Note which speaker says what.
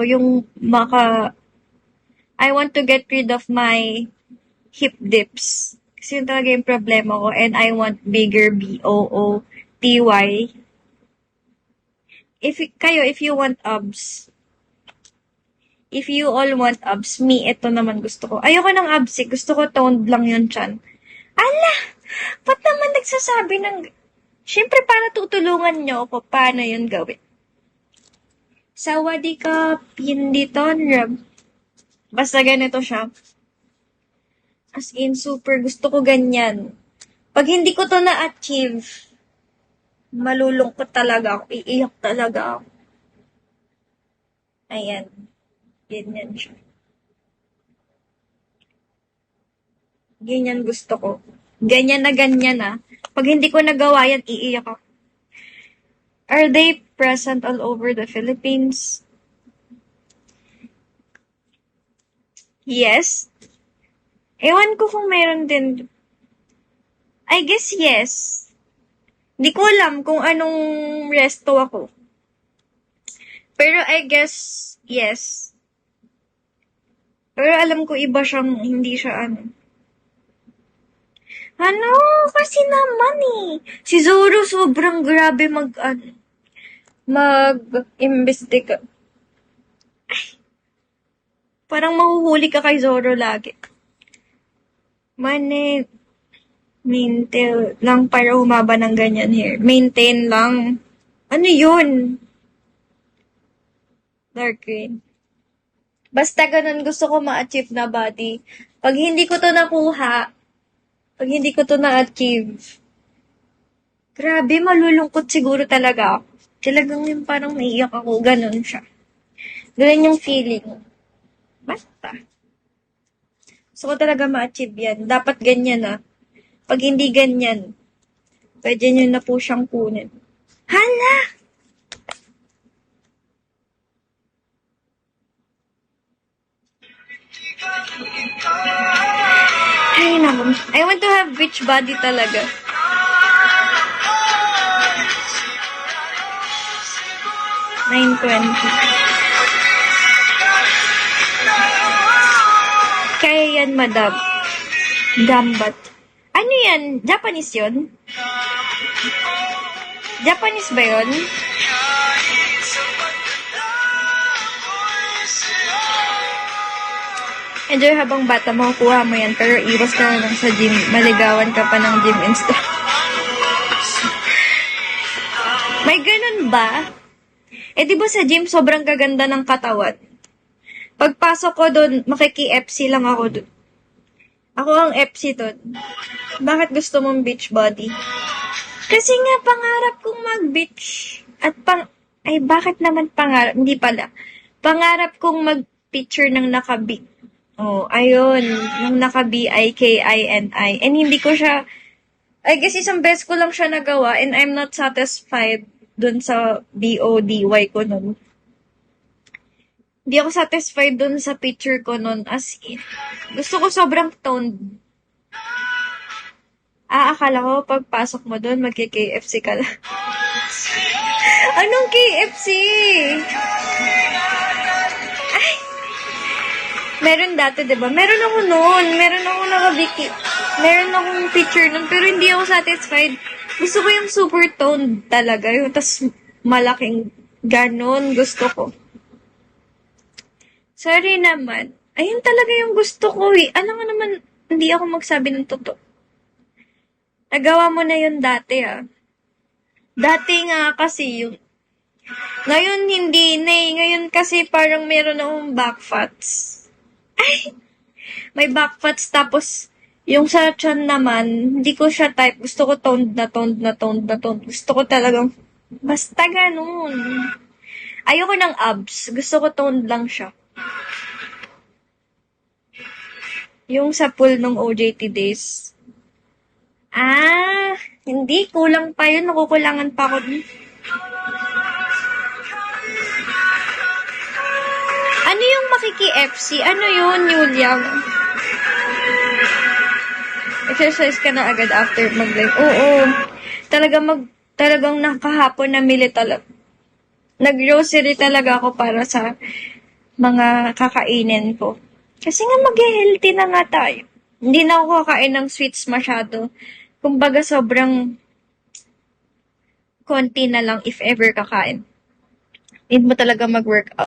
Speaker 1: yung I want to get rid of my hip dips. Kasi yun talaga yung problema ko. And I want bigger B-O-O-T-Y. If you want abs, if you all want abs, ito naman gusto ko. Ayoko ng abs eh. Gusto ko toned lang yun chan. Ala! Ba't naman nagsasabi ng... Siyempre, para tutulungan nyo ako paano yun gawin. Sawadee hindi tonrab. Basta ganito siya. As in, super gusto ko ganyan. Pag hindi ko to na-achieve, malulungkot talaga ako. Iiyak talaga ako. Ayan. Ganyan siya. Ganyan gusto ko. Ganyan na ganyan ah. Pag hindi ko nagawa yan, iiyak ako. Are they present all over the Philippines? Yes. Ewan ko kung mayroon din. I guess yes. Hindi ko alam kung anong resto ako. Pero I guess yes. Pero alam ko iba siyang, hindi siya ano. Ano? Kasi naman eh. Si Zoro sobrang grabe mag-imbestiga. Parang mahuhuli ka kay Zoro lagi. Maintain lang para humaba ng ganyan hair. Maintain lang. Ano yun? Dark green. Basta ganun gusto ko ma-achieve na body. Pag hindi ko to nakuha, pag hindi ko to na-achieve, grabe, malulungkot siguro talaga ako. Talagang yung parang naiyak ako, ganun siya. Ganun yung feeling. Basta. Gusto ko talaga ma-achieve yan. Dapat ganyan ah. Pag hindi ganyan, pwede nyo na po siyang kunin. Hala! Ay, naku. I want to have beach body talaga. $9.20. Kaya yan, madam. Gambat. Ano yan? Japanese yun? Japanese ba yun? Enjoy habang bata, makukuha mo yan. Pero iwas ka na lang sa gym. Maligawan ka pa ng gym insta. May ganun ba? Eh, di ba sa gym, sobrang gaganda ng katawan? Pagpasok ko doon, makiki-FC lang ako doon. Ako ang FC doon. Bakit gusto mong beach body? Kasi nga, pangarap kong mag-beach. Ay, bakit naman pangarap? Hindi pala. Pangarap kong mag-picture ng naka-B. Oh, ayun. Yung naka-B-I-K-I-N-I. And hindi ko siya, I guess isang beses ko lang siya nagawa and I'm not satisfied dun sa B-O-D-Y ko nun. Hindi ako satisfied dun sa picture ko nun as in. Gusto ko sobrang toned. Akala ko pagpasok mo dun, magki-KFC ka lang. Anong KFC? Ay! Meron dati, diba? Meron ako nun. Meron akong picture nun, pero hindi ako satisfied. Gusto ko yung super toned talaga. Yung tas malaking ganon gusto ko. Sorry naman. Ayun talaga yung gusto ko eh. Alam nga naman, hindi ako magsabi ng totoo. Nagawa mo na yun dati ah. Dati nga kasi yung... Ngayon hindi na eh. Ngayon kasi parang meron akong back fats. Ay! May back fats tapos yung sa chan naman, hindi ko siya type. Gusto ko toned na toned na toned na toned. Gusto ko talagang... Basta ganun. Ayoko ng abs. Gusto ko toned lang siya. Yung sa pool nung OJT days. Hindi. Kulang pa yun. Nakukulangan pa ako. Ano yung makiki-FC? Ano yun, Yulia? Exercise ka na agad after mag-live. Oo. Talagang nakahapon na mili talaga. Nag-grocery talaga ako para sa mga kakainin ko. Kasi nga mag-healthy na nga tayo. Hindi na ako kakain ng sweets masyado. Kumbaga sobrang konti na lang if ever kakain. Need mo talaga mag-workout.